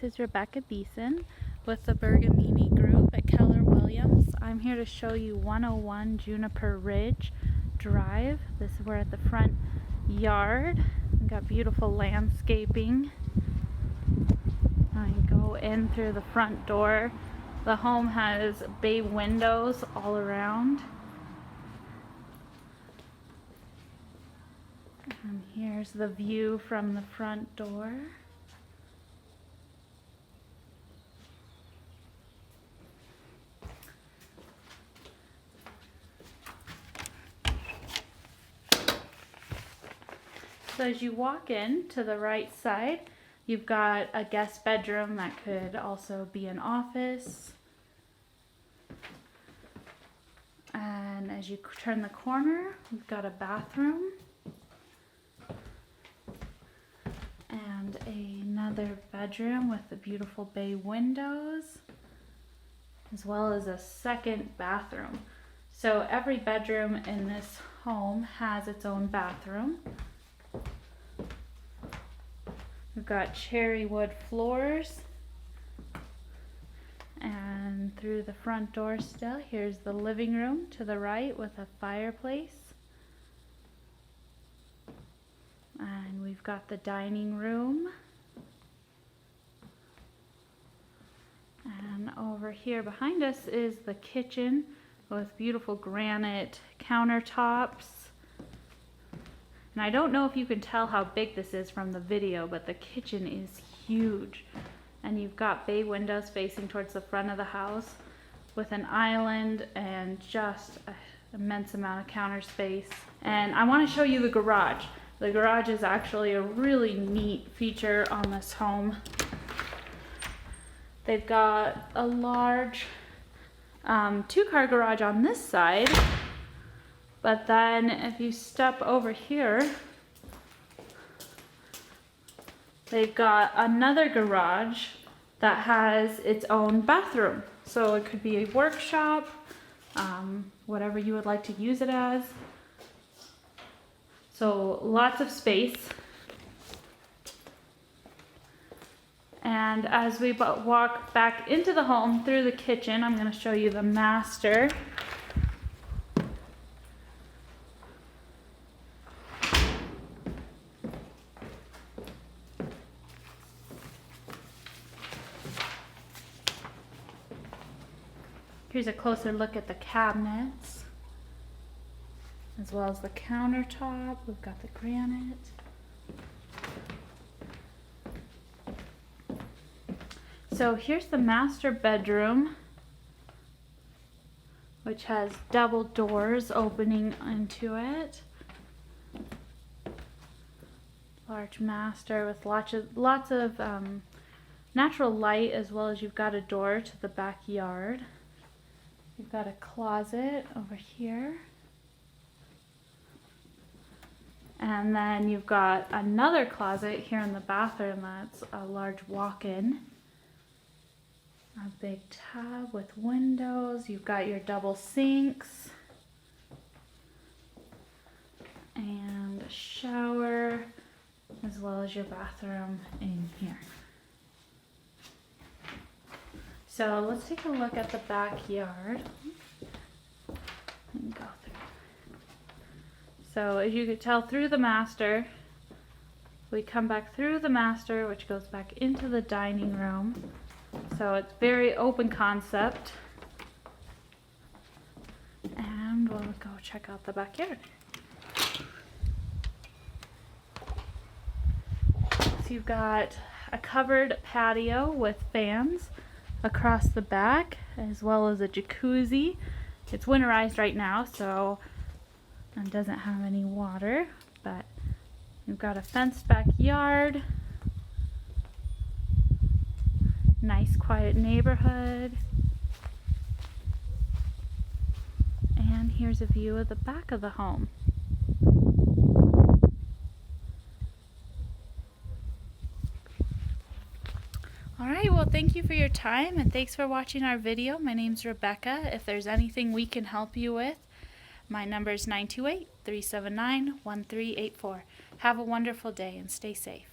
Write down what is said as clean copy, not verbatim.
is Rebecca Beeson with the Bergamini group at Keller Williams. I'm here to show you 101 Juniper Ridge Drive. We're at the front yard. We've got beautiful landscaping. I go in through the front door. The home has bay windows all around. And here's the view from the front door. So as you walk in to the right side, you've got a guest bedroom that could also be an office. And as you turn the corner, we've got a bathroom. And another bedroom with the beautiful bay windows, as well as a second bathroom. So every bedroom in this home has its own bathroom. We've got cherry wood floors. And through the front door still, here's the living room to the right with a fireplace. And we've got the dining room. And over here behind us is the kitchen with beautiful granite countertops. And I don't know if you can tell how big this is from the video, but the kitchen is huge. And you've got bay windows facing towards the front of the house with an island and just an immense amount of counter space. And I want to show you the garage. The garage is actually a really neat feature on this home. They've got a large two-car garage on this side, but then if you step over here, they've got another garage that has its own bathroom. So it could be a workshop, whatever you would like to use it as. So lots of space. And as we walk back into the home through the kitchen, I'm going to show you the master. Here's a closer look at the cabinets, as well as the countertop. We've got the granite. So here's the master bedroom, which has double doors opening into it. Large master with lots of natural light, as well as you've got a door to the backyard. You've got a closet over here. And then you've got another closet here in the bathroom that's a large walk-in. A big tub with windows. You've got your double sinks. And a shower, as well as your bathroom in here. So let's take a look at the backyard. And go through. So as you can tell through the master, we come back through the master, which goes back into the dining room. So it's very open concept. And we'll go check out the backyard. So you've got a covered patio with fans across the back, as well as a jacuzzi. It's winterized right now, so it doesn't have any water, but you've got a fenced backyard. Nice quiet neighborhood. And here's a view of the back of the home. Alright, well thank you for your time and thanks for watching our video. My name's Rebecca. If there's anything we can help you with, my number is 928-379-1384. Have a wonderful day and stay safe.